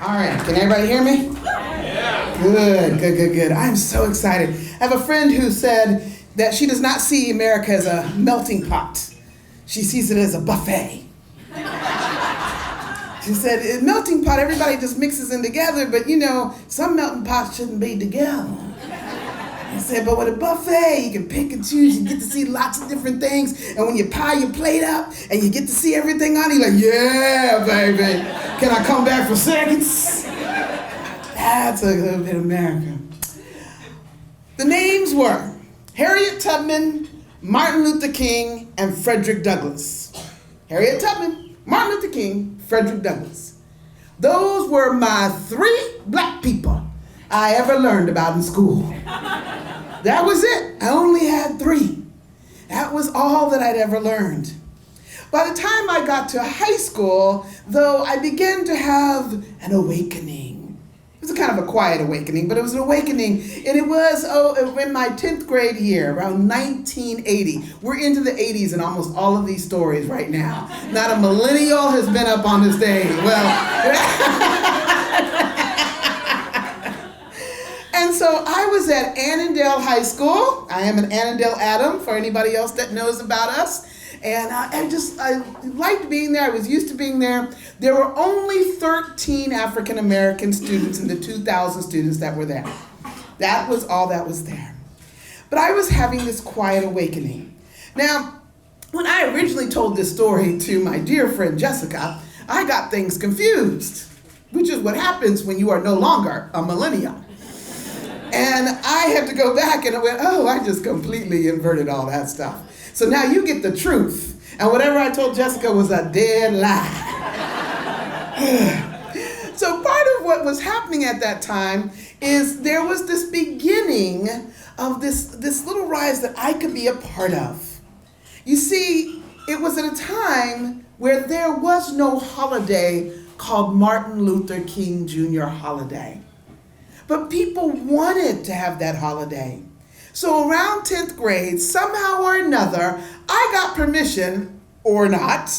All right, can everybody hear me? Yeah. Good. I'm so excited. I have a friend who said that she does not see America as a melting pot. She sees it as a buffet. She said, in melting pot, everybody just mixes in together, but some melting pots shouldn't be together. I said, but with a buffet, you can pick and choose. You get to see lots of different things. And when you pile your plate up and you get to see everything on it, you're like, yeah, baby. Can I come back for seconds? That's a little bit of America. The names were Harriet Tubman, Martin Luther King, and Frederick Douglass. Harriet Tubman, Martin Luther King, Frederick Douglass. Those were my 3 black people I ever learned about in school. That was it. I only had 3. That was all that I'd ever learned. By the time I got to high school, though, I began to have an awakening. It was a kind of a quiet awakening, but it was an awakening. And it was in my 10th grade year, around 1980. We're into the 80s in almost all of these stories right now. Not a millennial has been up on the stage. Well, and so I was at Annandale High School. I am an Annandale Adam for anybody else that knows about us. And I liked being there. I was used to being there. There were only 13 African American students in the 2,000 students that were there. That was all that was there. But I was having this quiet awakening. Now, when I originally told this story to my dear friend Jessica, I got things confused, which is what happens when you are no longer a millennial. And I had to go back and I went, I just completely inverted all that stuff. So now you get the truth. And whatever I told Jessica was a dead lie. So part of what was happening at that time is there was this beginning of this little rise that I could be a part of. You see, it was at a time where there was no holiday called Martin Luther King Jr. holiday. But people wanted to have that holiday. So around 10th grade, somehow or another, I got permission, or not,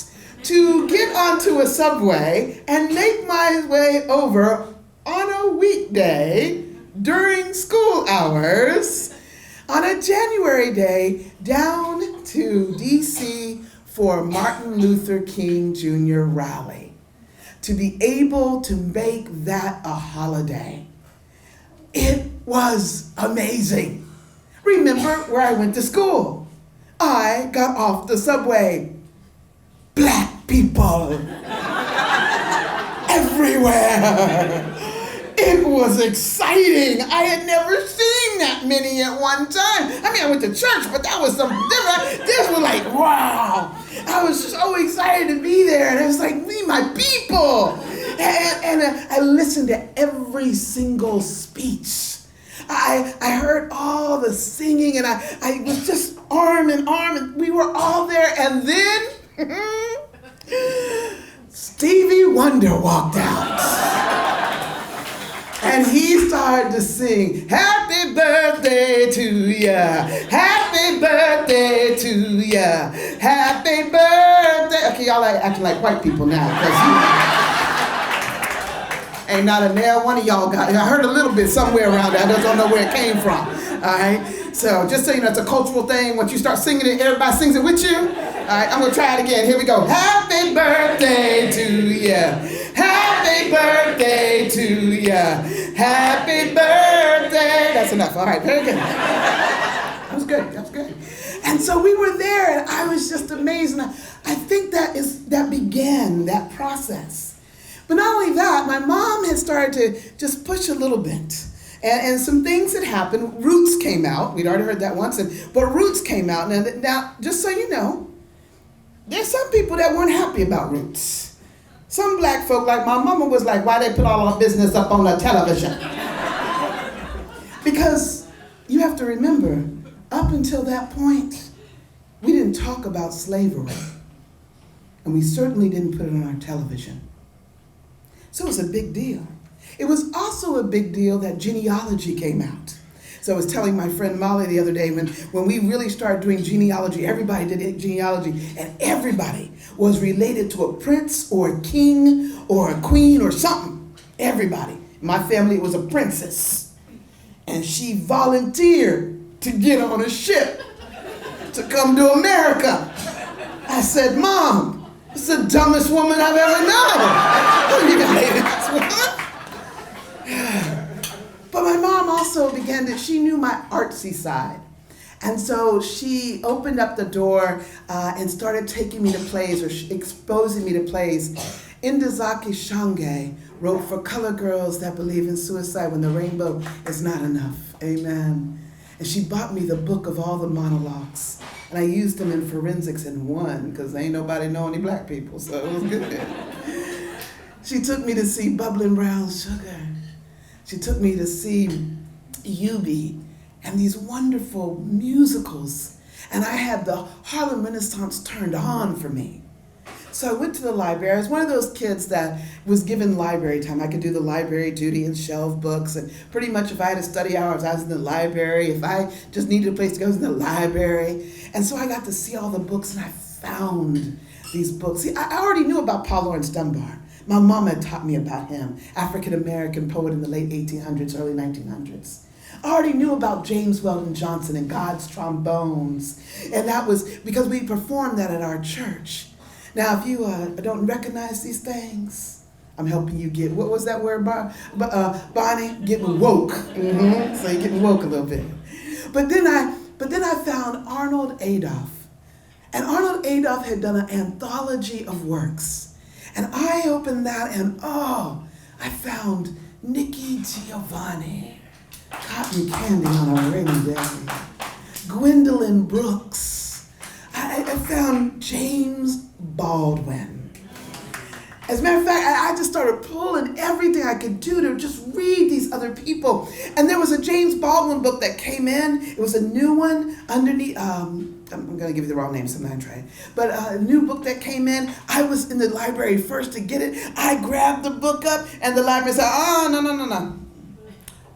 to get onto a subway and make my way over on a weekday during school hours on a January day down to DC for Martin Luther King Jr. rally. To be able to make that a holiday. It was amazing. Remember where I went to school. I got off the subway. Black people everywhere. It was exciting. I had never seen that many at one time. I mean, I went to church, but that was something different. This was like, wow. I was so excited to be there. And I was like, me, my people. And I listened to every single speech. I heard all the singing, and I was just arm in arm, and we were all there. And then Stevie Wonder walked out. And he started to sing, happy birthday to ya, happy birthday to ya, happy birthday. Okay, y'all are acting like white people now, because ain't not a nail one of y'all got it. I heard a little bit somewhere around there. I just don't know where it came from. All right? So just so you know, it's a cultural thing. Once you start singing it, everybody sings it with you. All right, I'm going to try it again. Here we go. Happy birthday to ya. Happy birthday to ya. Happy birthday. That's enough. All right, very good. That was good. And so we were there, and I was just amazed. And I think that began that process. But not only that, my mom had started to just push a little bit. And some things had happened. Roots came out. We'd already heard that once. But Roots came out. Now, just so you know, there's some people that weren't happy about Roots. Some black folk, like my mama, was like, why they put all our business up on the television? Because you have to remember, up until that point, we didn't talk about slavery. And we certainly didn't put it on our television. So it was a big deal. It was also a big deal that genealogy came out. So I was telling my friend Molly the other day, when we really started doing genealogy, everybody did genealogy, and everybody was related to a prince or a king or a queen or something Everybody. My family was a princess. And she volunteered to get on a ship to come to America. I said, Mom, it's the dumbest woman I've ever known. I don't even hate this woman. But my mom also she knew my artsy side. And so she opened up the door and started taking me to plays or exposing me to plays. Indazaki Shange wrote for color girls that believe in suicide when the rainbow is not enough. Amen. And she bought me the book of all the monologues. And I used them in forensics and won, because ain't nobody know any black people, so it was good. She took me to see Bubbling Brown Sugar. She took me to see Yubi and these wonderful musicals. And I had the Harlem Renaissance turned on for me. So I went to the library. I was one of those kids that was given library time. I could do the library duty and shelve books. And pretty much if I had a study hours, I was in the library. If I just needed a place to go, I was in the library. And so I got to see all the books, and I found these books. See, I already knew about Paul Laurence Dunbar. My mom had taught me about him, African-American poet in the late 1800s, early 1900s. I already knew about James Weldon Johnson and God's Trombones. And that was because we performed that at our church. Now, if you don't recognize these things, I'm helping you get, what was that word, Bonnie? Getting woke. Mm-hmm. So you're getting woke a little bit. But then I found Arnold Adolph. And Arnold Adolph had done an anthology of works. And I opened that and, I found Nikki Giovanni, Cotton Candy on a Rainy Day, Gwendolyn Brooks. I found James Baldwin. As a matter of fact, I just started pulling everything I could do to just read these other people. And there was a James Baldwin book that came in. It was a new one underneath, I'm going to give you the wrong name, so I'm going to try. But a new book that came in. I was in the library first to get it. I grabbed the book up, and the library said, no.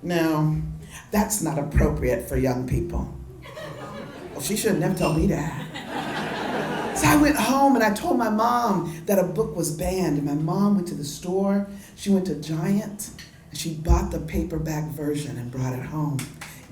No, that's not appropriate for young people. Well, she should have never told me that. So I went home and I told my mom that a book was banned. And my mom went to the store. She went to Giant and she bought the paperback version and brought it home,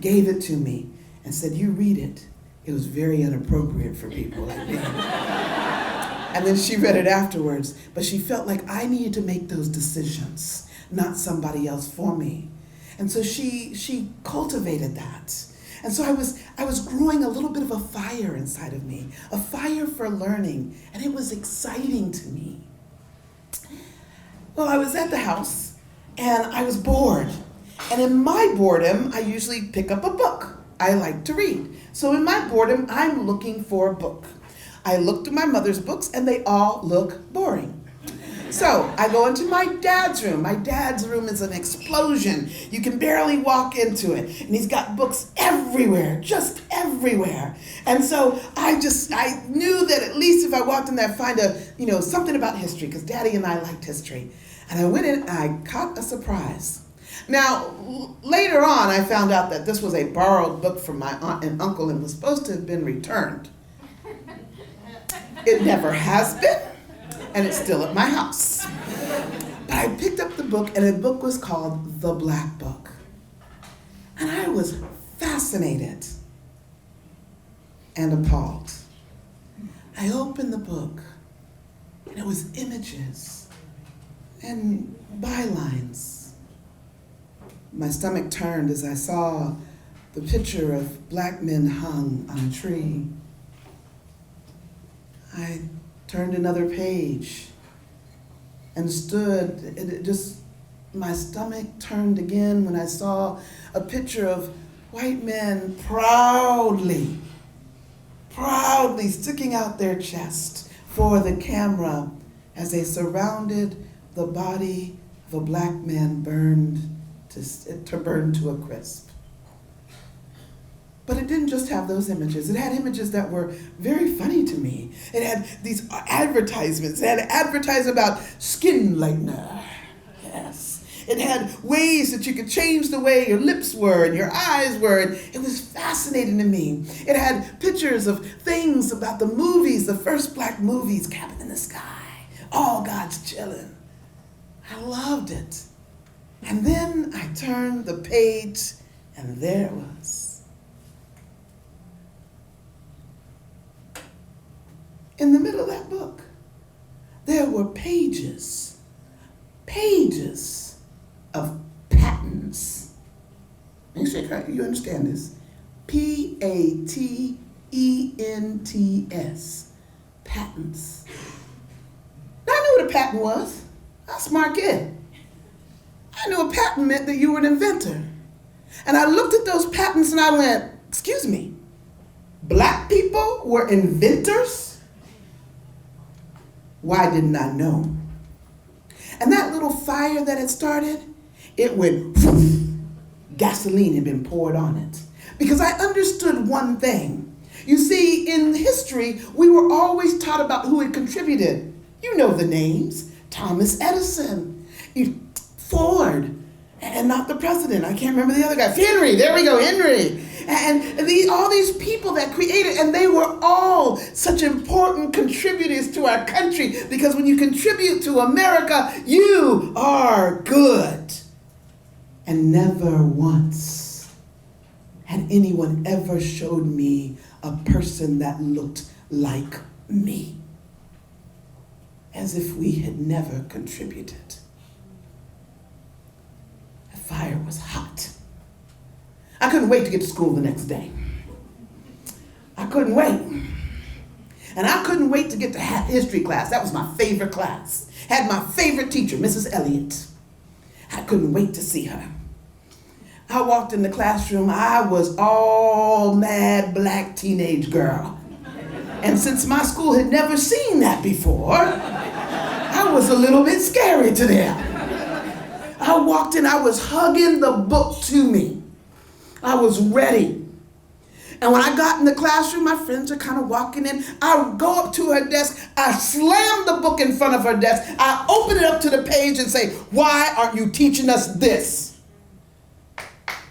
gave it to me and said, you read it. It was very inappropriate for people like me. And then she read it afterwards, but she felt like I needed to make those decisions, not somebody else for me. And so she cultivated that. And so I was growing a little bit of a fire inside of me, a fire for learning, and it was exciting to me. Well, I was at the house, and I was bored. And in my boredom, I usually pick up a book. I like to read. So in my boredom, I'm looking for a book. I looked at my mother's books, and they all look boring. So I go into my dad's room. My dad's room is an explosion. You can barely walk into it. And he's got books everywhere, just everywhere. And so I knew that at least if I walked in there, I'd find something about history, because Daddy and I liked history. And I went in and I caught a surprise. Now, later on, I found out that this was a borrowed book from my aunt and uncle and was supposed to have been returned. It never has been. And it's still at my house. But I picked up the book, and the book was called The Black Book. And I was fascinated and appalled. I opened the book, and it was images and bylines. My stomach turned as I saw the picture of black men hung on a tree. I turned another page and stood, my stomach turned again when I saw a picture of white men proudly sticking out their chest for the camera as they surrounded the body of a black man burned to a crisp. But it didn't just have those images. It had images that were very funny to me. It had these advertisements. It had an advertisement about skin lightener. Yes. It had ways that you could change the way your lips were and your eyes were. And it was fascinating to me. It had pictures of things about the movies, the first black movies, Cabin in the Sky, All God's Children. I loved it. And then I turned the page, and there it was. In the middle of that book, there were pages of patents. Make sure you understand this. Patents. Patents. Now, I knew what a patent was. I was a smart kid. I knew a patent meant that you were an inventor. And I looked at those patents and I went, excuse me, black people were inventors? Why didn't I know? And that little fire that had started, it went, gasoline had been poured on it. Because I understood one thing. You see, in history, we were always taught about who had contributed. You know the names. Thomas Edison, Ford, and not the president. I can't remember the other guy. Henry, there we go, Henry. And all these people that created, and they were all such important contributors to our country, because when you contribute to America, you are good. And never once had anyone ever showed me a person that looked like me, as if we had never contributed. The fire was hot. I couldn't wait to get to school the next day. I couldn't wait. And I couldn't wait to get to history class. That was my favorite class. Had my favorite teacher, Mrs. Elliott. I couldn't wait to see her. I walked in the classroom. I was all mad black teenage girl. And since my school had never seen that before, I was a little bit scary to them. I walked in, I was hugging the book to me. I was ready. And when I got in the classroom, my friends are kind of walking in. I go up to her desk. I slam the book in front of her desk. I open it up to the page and say, "Why aren't you teaching us this?"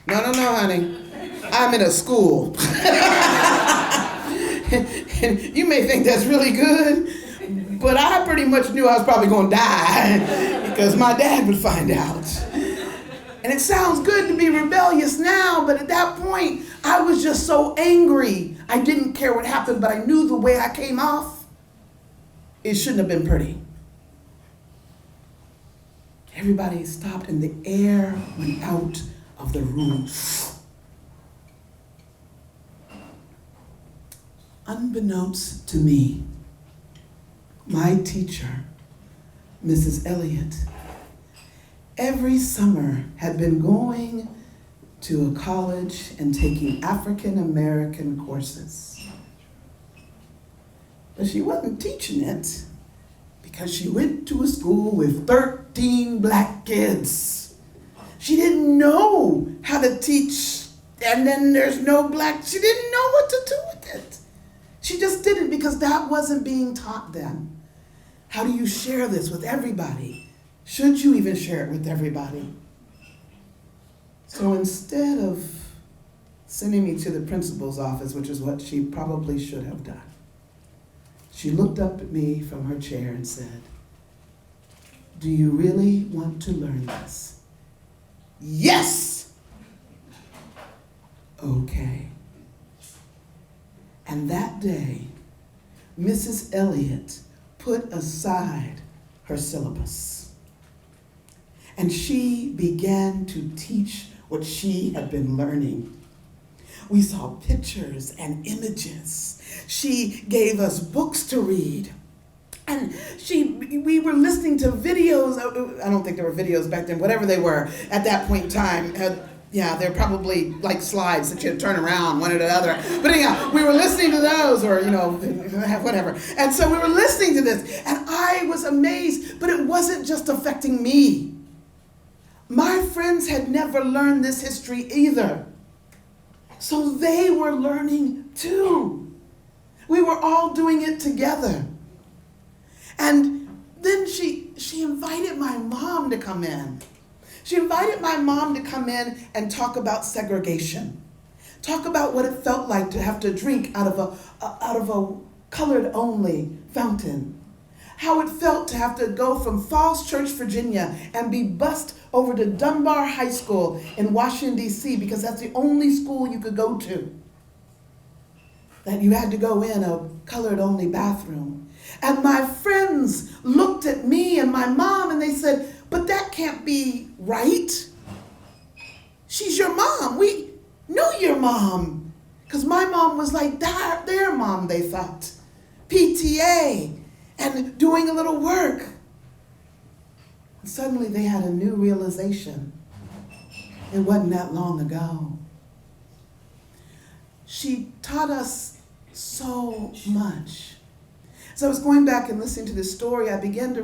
No, honey. I'm in a school. You may think that's really good, but I pretty much knew I was probably going to die because my dad would find out. And it sounds good to be rebellious now, but at that point, I was just so angry. I didn't care what happened, but I knew the way I came off, it shouldn't have been pretty. Everybody stopped and the air went out of the room. Unbeknownst to me, my teacher, Mrs. Elliott, every summer had been going to a college and taking African American courses. But she wasn't teaching it because she went to a school with 13 black kids. She didn't know how to teach, and then there's no black, she didn't know what to do with it. She just did it because that wasn't being taught then. How do you share this with everybody? Should you even share it with everybody? So instead of sending me to the principal's office, which is what she probably should have done, she looked up at me from her chair and said, "Do you really want to learn this?" "Yes!" "Okay." And that day, Mrs. Elliott put aside her syllabus. And she began to teach what she had been learning. We saw pictures and images. She gave us books to read. And we were listening to videos. I don't think there were videos back then, whatever they were at that point in time. They're probably like slides that you turn around one or the other. But anyhow, we were listening to those, or whatever. And so we were listening to this, and I was amazed, but it wasn't just affecting me. My friends had never learned this history either. So they were learning too. We were all doing it together. And then she invited my mom to come in. She invited my mom to come in and talk about segregation. Talk about what it felt like to have to drink out of a colored only fountain. how it felt to have to go from Falls Church, Virginia, and be bused over to Dunbar High School in Washington, D.C., because that's the only school you could go to. That you had to go in a colored-only bathroom. And my friends looked at me and my mom and they said, but that can't be right. She's your mom. We know your mom. Because my mom was like their mom, they thought. PTA and doing a little work. And suddenly they had a new realization. It wasn't that long ago. She taught us so much. As I was going back and listening to this story, I began to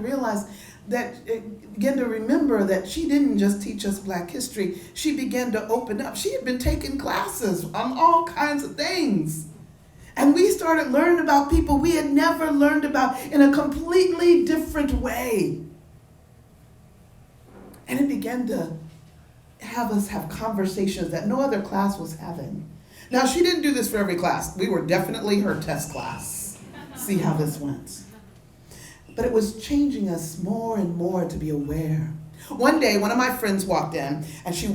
remember that she didn't just teach us Black history. She began to open up. She had been taking classes on all kinds of things. And we started learning about people we had never learned about in a completely different way. And it began to have us have conversations that no other class was having. Now, she didn't do this for every class. We were definitely her test class. See how this went. But it was changing us more and more to be aware. One day, one of my friends walked in, and she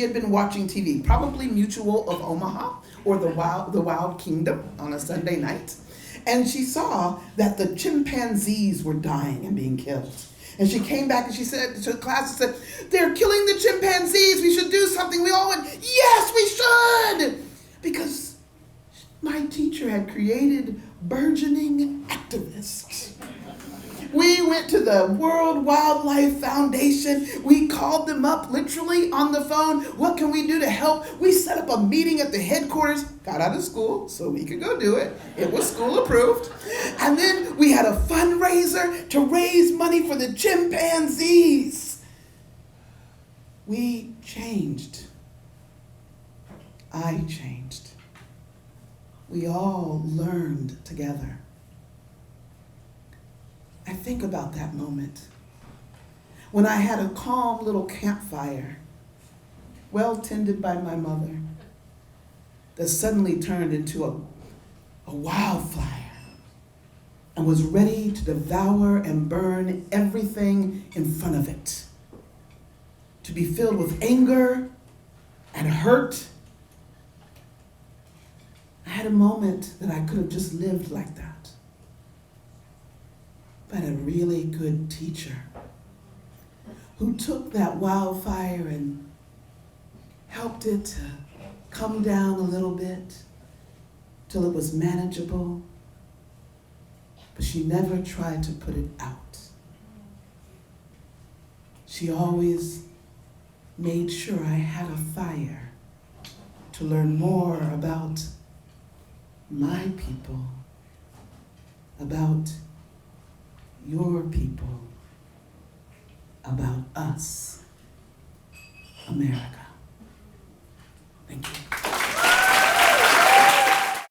had been watching TV, probably Mutual of Omaha, or the Wild Kingdom on a Sunday night. And she saw that the chimpanzees were dying and being killed. And she came back and she said to the class, and said, they're killing the chimpanzees, we should do something. We all went, yes, we should! Because my teacher had created burgeoning activists. We went to the World Wildlife Foundation. We called them up literally on the phone. What can we do to help? We set up a meeting at the headquarters, got out of school so we could go do it. It was school approved. And then we had a fundraiser to raise money for the chimpanzees. We changed. I changed. We all learned together. I think about that moment when I had a calm little campfire, well tended by my mother, that suddenly turned into a wildfire and was ready to devour and burn everything in front of it, to be filled with anger and hurt. I had a moment that I could have just lived like that. But a really good teacher who took that wildfire and helped it to come down a little bit till it was manageable, but she never tried to put it out. She always made sure I had a fire to learn more about my people, about your people, about us, America.